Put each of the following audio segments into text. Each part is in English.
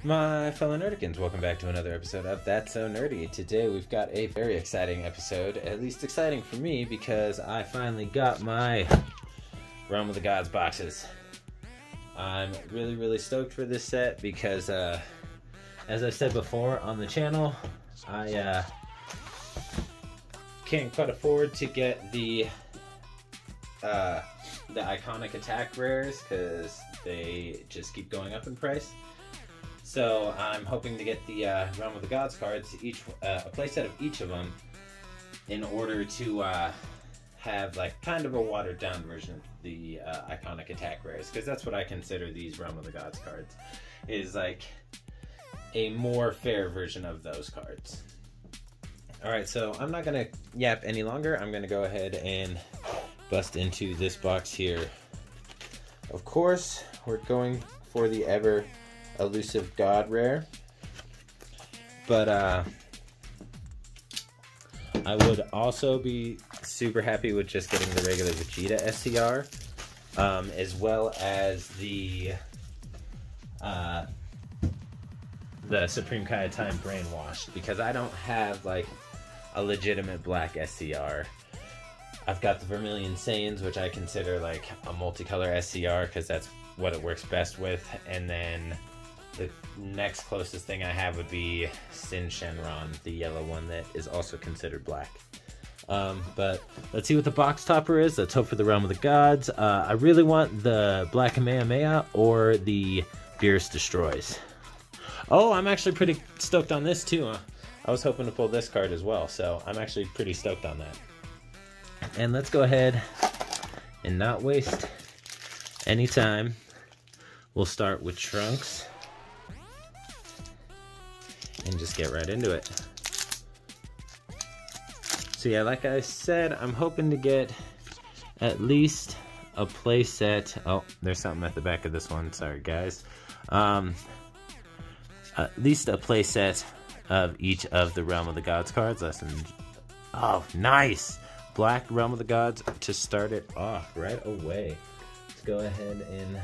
My fellow Nerdikins, welcome back to another episode of That's So Nerdy. Today we've got a very exciting episode, at least exciting for me, because I finally got my Realm of the Gods boxes. I'm really stoked for this set because, as I said before on the channel, I can't quite afford to get the iconic attack rares because they just keep going up in price. So I'm hoping to get the Realm of the Gods cards, each a playset of each of them, in order to have like kind of a watered down version of the iconic attack rares, because that's what I consider these Realm of the Gods cards, is like a more fair version of those cards. Alright, so I'm not going to yap any longer. I'm going to go ahead and bust into this box here. Of course, we're going for the ever elusive God rare, but I would also be super happy with just getting the regular Vegeta SCR, as well as the Supreme Kai Time Brainwashed, because I don't have like a legitimate black SCR. I've got the Vermilion Saiyans, which I consider like a multicolor SCR because that's what it works best with, and then the next closest thing I have would be Sin Shenron, the yellow one that is also considered black. But let's see what the box topper is. Let's hope for the Realm of the Gods. I really want the Black Kamehameha or the Beerus Destroys. Oh, I'm actually pretty stoked on this too. I was hoping to pull this card as well, so I'm actually pretty stoked on that. And let's go ahead and not waste any time. We'll start with Trunks and just get right into it. So yeah, like I said, I'm hoping to get at least a playset. Oh, there's something at the back of this one. Sorry, guys. At least a playset of each of the Realm of the Gods cards. Oh, nice! Black Realm of the Gods to start it off right away. Let's go ahead and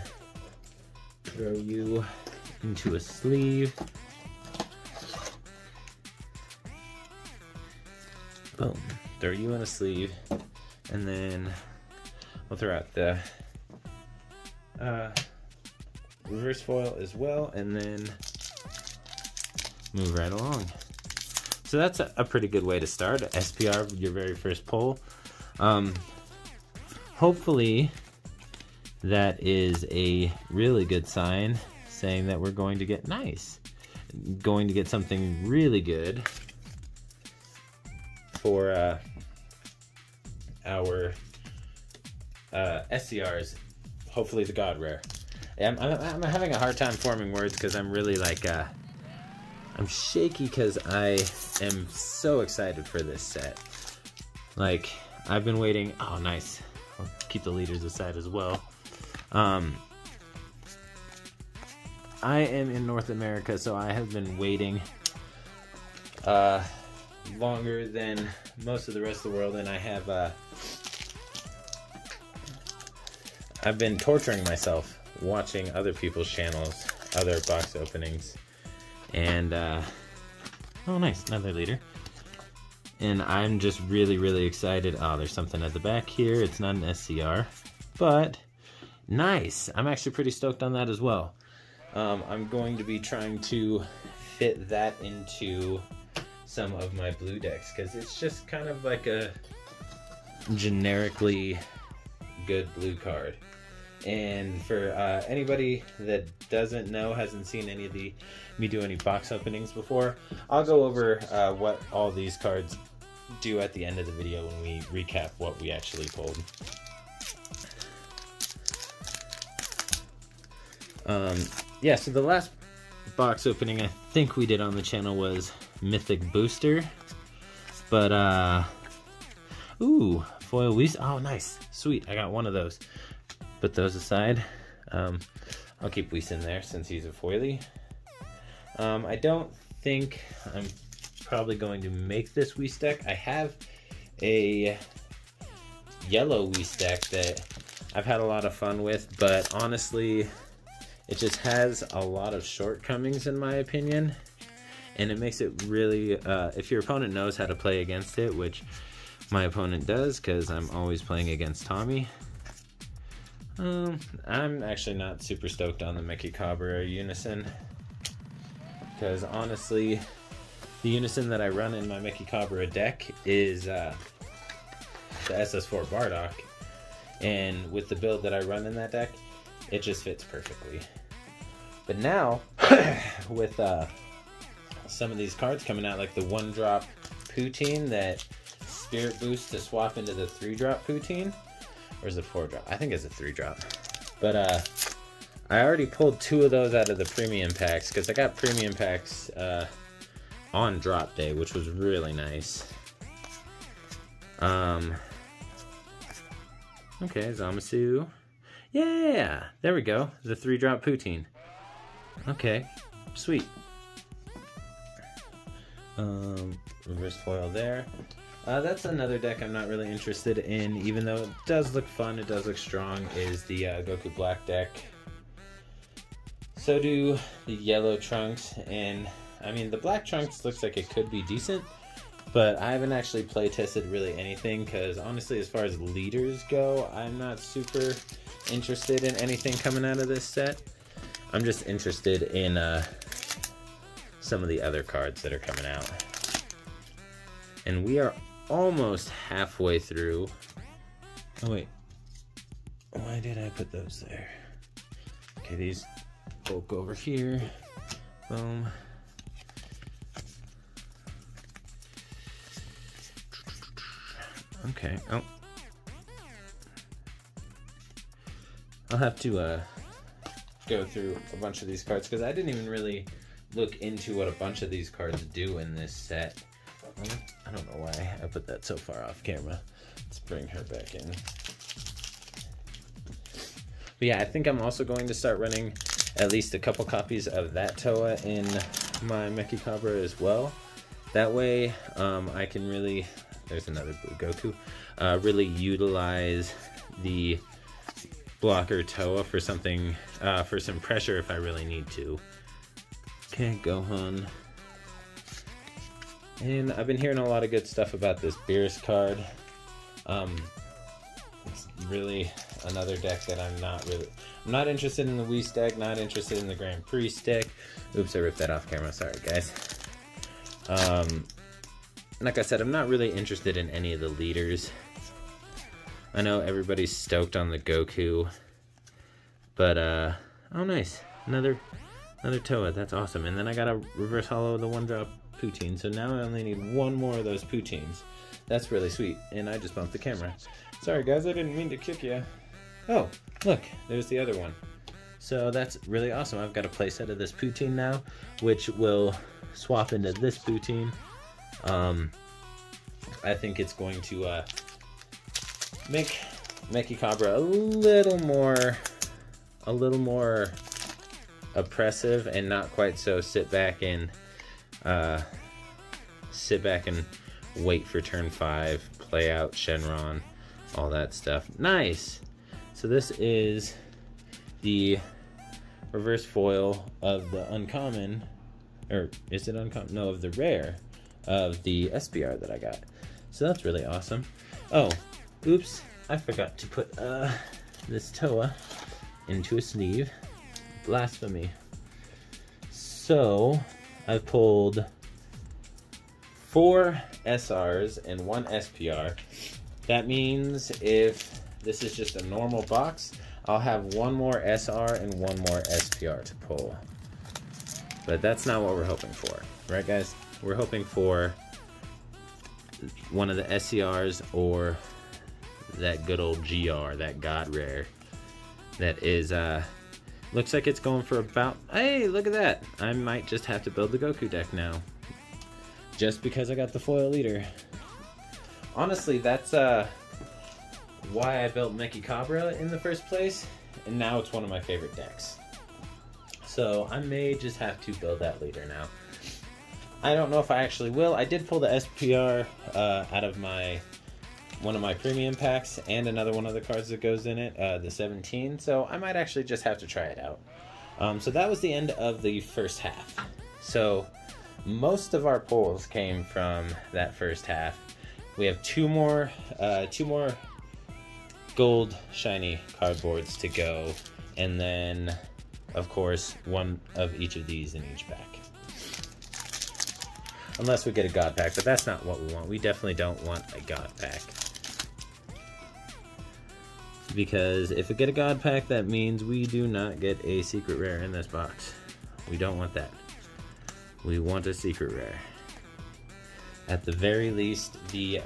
throw you into a sleeve. Boom. Throw you in a sleeve, and then we'll throw out the reverse foil as well, and then move right along. So that's a pretty good way to start. SPR, your very first pull. Hopefully that is a really good sign, saying that we're going to get going to get something really good for our SCRs, hopefully the God rare. I'm having a hard time forming words because I'm really like, I'm shaky because I am so excited for this set. Like, I've been waiting. Oh, nice. I'll keep the leaders aside as well. I am in North America, so I have been waiting longer than most of the rest of the world, and I have I've been torturing myself watching other people's channels, other box openings, and oh nice, another leader. And I'm just really excited. Oh, there's something at the back here. It's not an SCR, but nice. I'm actually pretty stoked on that as well. I'm going to be trying to fit that into some of my blue decks, because it's just kind of like a generically good blue card. And for anybody that doesn't know, hasn't seen any of me do any box openings before, I'll go over what all these cards do at the end of the video when we recap what we actually pulled. Yeah, so the last box opening I think we did on the channel was Mythic Booster, but ooh, foil Whis. Oh, nice, sweet. I got one of those. Put those aside. I'll keep Whis in there since he's a foily. I don't think I'm probably going to make this Whis deck. I have a yellow Whis deck that I've had a lot of fun with, but honestly, It just has a lot of shortcomings in my opinion, and it makes it really, if your opponent knows how to play against it, which my opponent does because I'm always playing against Tommy. I'm actually not super stoked on the Mechicabra Unison, because honestly, the Unison that I run in my Mechicabra deck is the SS4 Bardock, and with the build that I run in that deck, it just fits perfectly. But now, with some of these cards coming out, like the 1-drop Poutine that Spirit Boost to swap into the 3-drop Poutine, or is it 4-drop? I think it's a 3-drop. But I already pulled 2 of those out of the premium packs, because I got premium packs on drop day, which was really nice. Okay, Zamasu. Yeah, there we go. The 3-drop Poutine. Okay, sweet. Reverse foil there. That's another deck I'm not really interested in, even though it does look fun, it does look strong, is the Goku Black deck. So do the yellow Trunks, and I mean the black Trunks looks like it could be decent, but I haven't actually play tested really anything, because honestly, as far as leaders go, I'm not super interested in anything coming out of this set. I'm just interested in some of the other cards that are coming out. And we are almost halfway through. Oh wait, why did I put those there? Okay, these bulk over here. Boom. Okay, oh. I'll have to go through a bunch of these cards, because I didn't even really look into what a bunch of these cards do in this set. I don't know why I put that so far off camera. Let's bring her back in. But yeah, I think I'm also going to start running at least a couple copies of that Toa in my Mechicabra as well. That way I can really, there's another blue Goku, really utilize the blocker Toa for something, for some pressure if I really need to. Okay, Gohan. And I've been hearing a lot of good stuff about this Beerus card. It's really another deck that I'm not interested in the Whis deck, not interested in the Grand Prix deck. Oops, I ripped that off camera, sorry guys. Like I said, I'm not really interested in any of the leaders. I know everybody's stoked on the Goku, but oh nice, another Toa, that's awesome. And then I got a reverse hollow of the 1-drop Poutine, so now I only need 1 more of those Poutines. That's really sweet, and I just bumped the camera. Sorry guys, I didn't mean to kick you. Oh, look, there's the other one. So that's really awesome. I've got a playset of this Poutine now, which will swap into this Poutine. I think it's going to make Mechicabra a little more oppressive, and not quite so sit back and wait for turn 5, play out Shenron, all that stuff. Nice. So this is the reverse foil of the uncommon, or is it uncommon? No, of the rare of the SPR that I got. So that's really awesome. Oh, oops, I forgot to put this Toa into a sleeve. Blasphemy. So I've pulled 4 SRs and 1 SPR. That means if this is just a normal box, I'll have 1 more SR and 1 more SPR to pull. But that's not what we're hoping for, right guys? We're hoping for one of the SCRs or that good old GR, that God Rare. That is, looks like it's going for about, hey, look at that. I might just have to build the Goku deck now. Just because I got the foil leader. Honestly, that's why I built Mechicabra in the first place, and now it's one of my favorite decks. So I may just have to build that leader now. I don't know if I actually will. I did pull the SPR out of one of my premium packs, and another one of the cards that goes in it, the 17, so I might actually just have to try it out. So that was the end of the first half. So most of our pulls came from that first half. We have two more gold shiny cardboards to go, and then of course one of each of these in each pack. Unless we get a God pack, but that's not what we want. We definitely don't want a God pack. Because if we get a God pack, that means we do not get a secret rare in this box. We don't want that. We want a secret rare. At the very least, the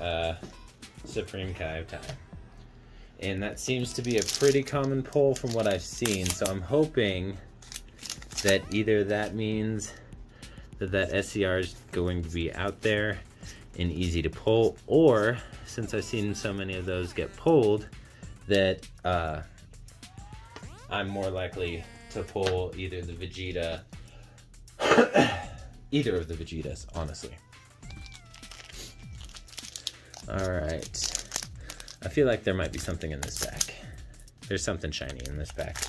Supreme Kai of Time. And that seems to be a pretty common pull from what I've seen, so I'm hoping that either that means that SCR is going to be out there and easy to pull, or since I've seen so many of those get pulled, that I'm more likely to pull either the Vegeta, either of the Vegetas, honestly. Alright, I feel like there might be something in this pack. There's something shiny in this pack.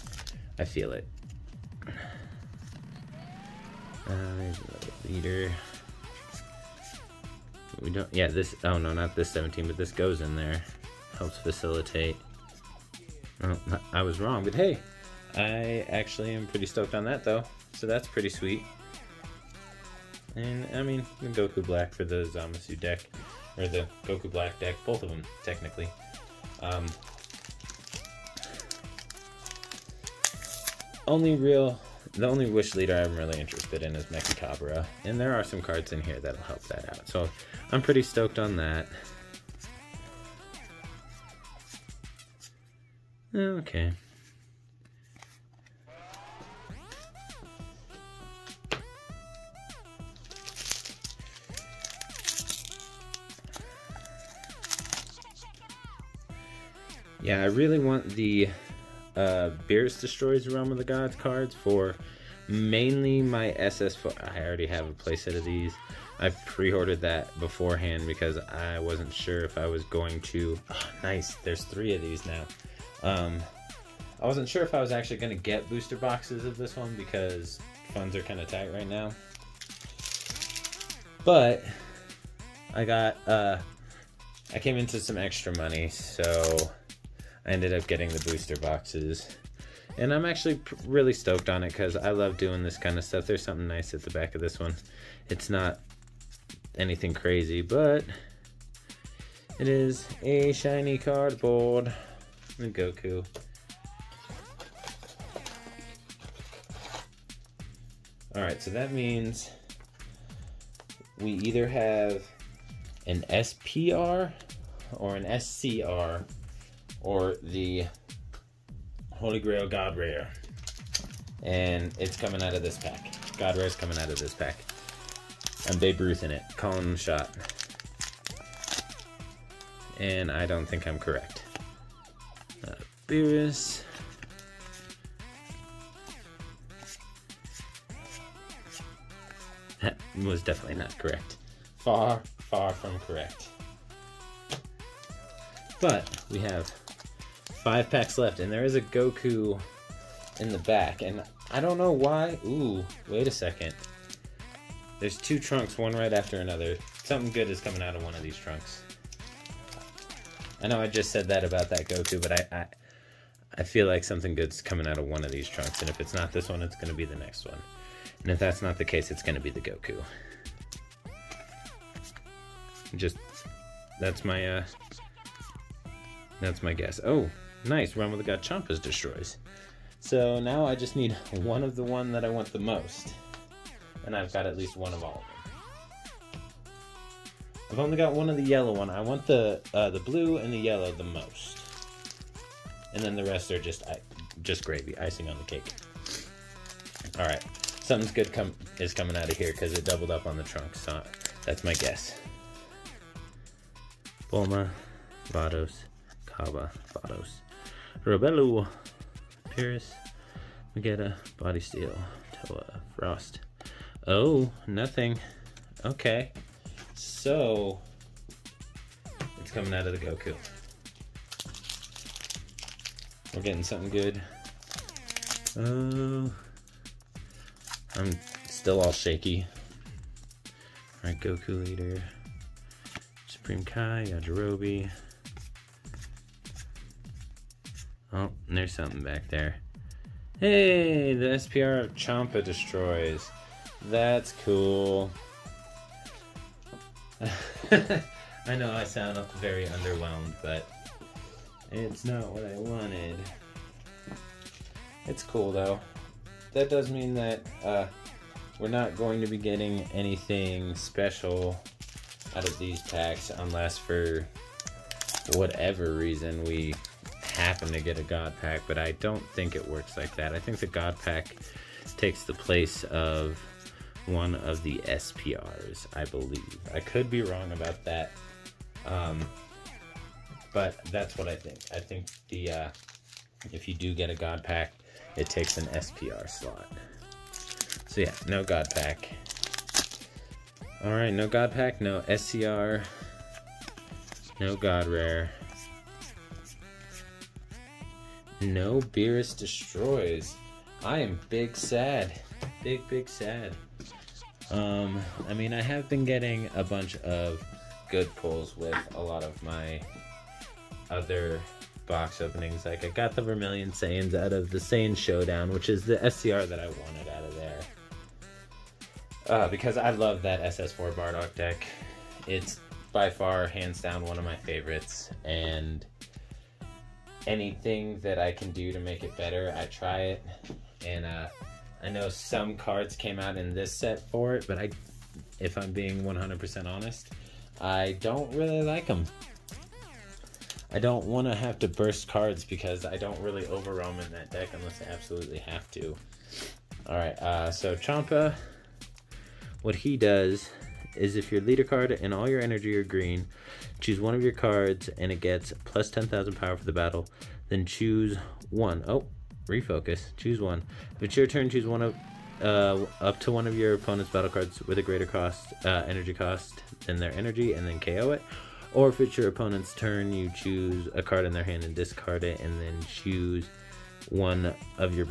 I feel it. There's another leader. We don't, yeah, this, oh no, not this 17, but this goes in there. Helps facilitate. Oh, I was wrong, but hey, I actually am pretty stoked on that though. So that's pretty sweet. And I mean, the Goku Black for the Zamasu deck, or the Goku Black deck, both of them technically. The only wish leader I'm really interested in is Mechikabra, and there are some cards in here that'll help that out. So I'm pretty stoked on that. Okay. Yeah, I really want the Beerus Destroys Realm of the Gods cards for mainly my SS4. I already have a playset of these. I pre-ordered that beforehand because I wasn't sure if I was going to... Oh, nice, there's 3 of these now. I wasn't sure if I was actually going to get booster boxes of this one because funds are kind of tight right now. But I got, I came into some extra money, so I ended up getting the booster boxes. And I'm actually really stoked on it because I love doing this kind of stuff. There's something nice at the back of this one. It's not anything crazy, but it is a shiny cardboard. And Goku. Alright, so that means we either have an SPR or an SCR or the Holy Grail God Rare. And it's coming out of this pack. God Rare's coming out of this pack. I'm Babe Ruth in it, calling him shot. And I don't think I'm correct. Beerus. That was definitely not correct. Far, far from correct. But we have 5 packs left, and there is a Goku in the back, and I don't know why. Ooh, wait a second. There's 2 trunks, one right after another. Something good is coming out of one of these trunks. I know I just said that about that Goku, but I feel like something good's coming out of one of these trunks, and if it's not this one, it's going to be the next one. And if that's not the case, it's going to be the Goku. Just, that's my guess. Oh, nice, Realm of the God Champas destroys. So now I just need one of the one that I want the most. And I've got at least one of all of them. I've only got one of the yellow one. I want the blue and the yellow the most. And then the rest are just gravy, icing on the cake. Alright, something's good is coming out of here because it doubled up on the trunk, so that's my guess. Bulma, Vados, Kaba, Vados, Robelu, Beerus, Vegeta, Body Steel, Toa, Frost. Oh, nothing. Okay. So, it's coming out of the Goku. We're getting something good. Oh, I'm still all shaky. Alright, Goku leader. Supreme Kai, Yajirobe. Oh, there's something back there. Hey, the SPR of Champa destroys. That's cool. I know I sound very underwhelmed, but it's not what I wanted. It's cool though. That does mean that we're not going to be getting anything special out of these packs unless for whatever reason we happen to get a God Pack, but I don't think it works like that. I think the God Pack takes the place of one of the SPRs, I believe. I could be wrong about that, but that's what I think. I think the if you do get a God Pack, it takes an SPR slot. So yeah, no God Pack. Alright, no God Pack, no SCR, no God Rare, no Beerus destroys. I am big sad. Big sad. I mean, I have been getting a bunch of good pulls with a lot of my other box openings. Like, I got the Vermilion Saiyans out of the Saiyan Showdown, which is the SCR that I wanted out of there. Because I love that SS4 Bardock deck. It's by far, hands down, one of my favorites, and anything that I can do to make it better, I try it. And I know some cards came out in this set for it, but if I'm being 100% honest, I don't really like them. I don't want to have to burst cards because I don't really overwhelm in that deck unless I absolutely have to. Alright, so Champa, what he does is if your leader card and all your energy are green, choose one of your cards and it gets plus 10,000 power for the battle, then choose one. Oh, refocus. Choose one. If it's your turn, choose one of up to one of your opponent's battle cards with a greater cost, energy cost than their energy, and then KO it. Or if it's your opponent's turn, you choose a card in their hand and discard it, and then choose one of your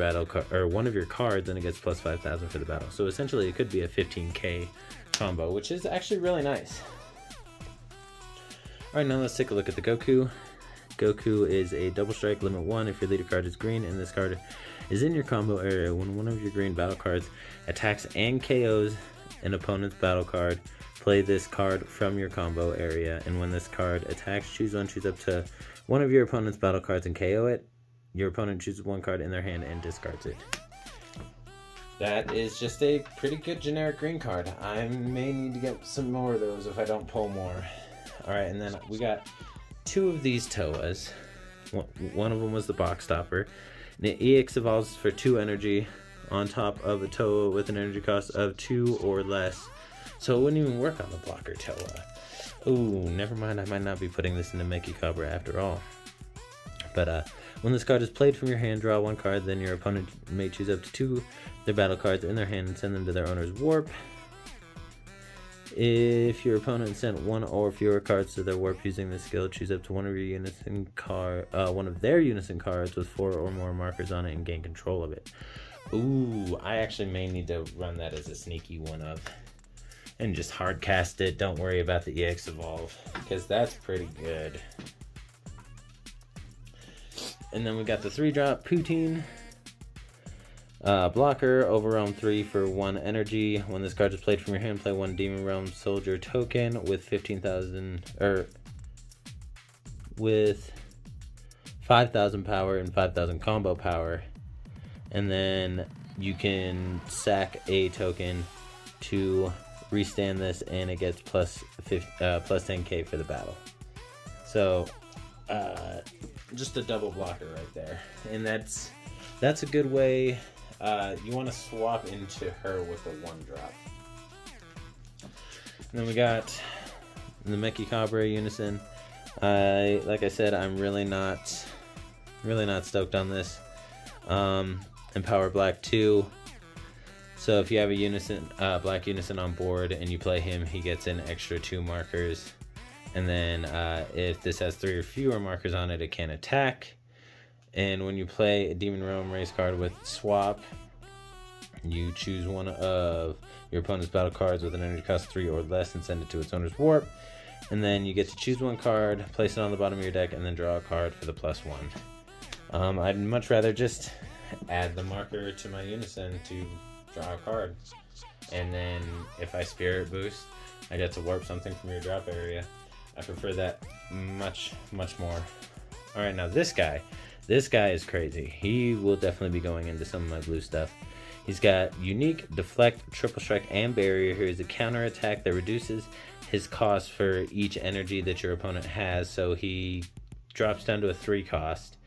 one of your cards, and it gets plus 5,000 for the battle. So essentially, it could be a 15k combo, which is actually really nice. All right, now let's take a look at the Goku. Goku is a double strike, limit 1 if your leader card is green and this card is in your combo area. When one of your green battle cards attacks and KOs an opponent's battle card, play this card from your combo area, and when this card attacks, choose up to one of your opponent's battle cards and KO it. Your opponent chooses one card in their hand and discards it. That is just a pretty good generic green card. I may need to get some more of those if I don't pull more. Alright, and then we got two of these Toas. One of them was the box stopper. And it EX evolves for 2 energy on top of a Toa with an energy cost of 2 or less. So it wouldn't even work on the blocker Toa. Ooh, never mind, I might not be putting this into Meki Cobra after all. But when this card is played from your hand, draw 1 card, then your opponent may choose up to 2 their battle cards in their hand and send them to their owner's warp. If your opponent sent 1 or fewer cards to their warp using this skill, choose up to one of their unison cards with 4 or more markers on it and gain control of it. Ooh, I actually may need to run that as a sneaky one of, and just hard cast it. Don't worry about the EX evolve, because that's pretty good. And then we got the 3-drop Poutine. Blocker, Overwhelm 3 for 1 energy. When this card is played from your hand, play 1 Demon Realm Soldier token with 15,000 with 5,000 power and 5,000 combo power. And then you can sack a token to restand this, and it gets plus 10k for the battle. So just a double blocker right there, and that's a good way. You want to swap into her with a 1-drop. And then we got the Meki Cobra Unison. Like I said, I'm really not stoked on this. Empower Black 2. So if you have a Unison, Black Unison on board and you play him, he gets an extra 2 markers. And then if this has 3 or fewer markers on it, it can attack. And when you play a Demon Realm race card with swap, You choose one of your opponent's battle cards with an energy cost 3 or less and send it to its owner's warp. And then you get to choose one card, place it on the bottom of your deck, and then draw a card for the +1. I'd much rather just add the marker to my Unison to draw a card. And then if I Spirit Boost, I get to warp something from your drop area. I prefer that much, much more. Alright, now this guy is crazy. He will definitely be going into some of my blue stuff. He's got Unique, Deflect, Triple Strike, and Barrier. Here's a counter attack that reduces his cost for each energy that your opponent has, so he drops down to a 3 cost.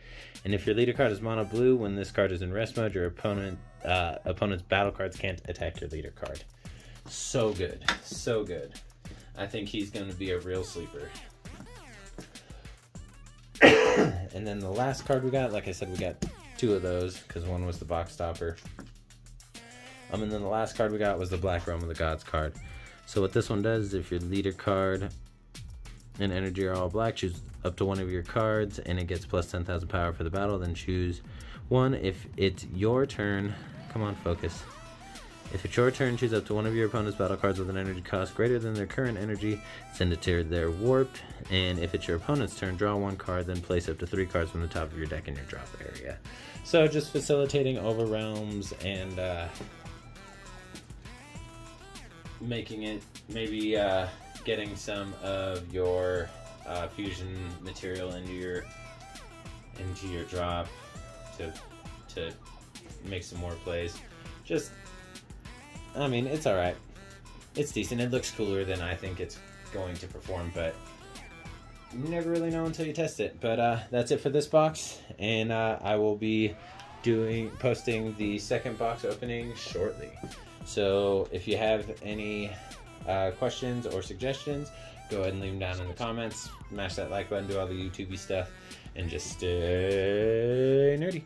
And if your leader card is mono blue, when this card is in rest mode, your opponent's battle cards can't attack your leader card. So good, so good. I think he's going to be a real sleeper. And then the last card we got, like I said, we got 2 of those because one was the box stopper. And then the last card we got was the Black Realm of the Gods card. So what this one does is if your leader card and energy are all black, choose up to one of your cards and it gets plus 10,000 power for the battle, then choose one. If it's your turn, come on, focus. If it's your turn, choose up to one of your opponent's battle cards with an energy cost greater than their current energy, send it to their warped. And if it's your opponent's turn, draw 1 card, then place up to 3 cards from the top of your deck in your drop area. So just facilitating over realms and making it, maybe getting some of your fusion material into your drop to make some more plays. Just, I mean, it's alright. It's decent. It looks cooler than I think it's going to perform, but you never really know until you test it. But that's it for this box, and I will be posting the second box opening shortly. So if you have any questions or suggestions, go ahead and leave them down in the comments. Smash that like button, do all the YouTubey stuff, and just stay nerdy.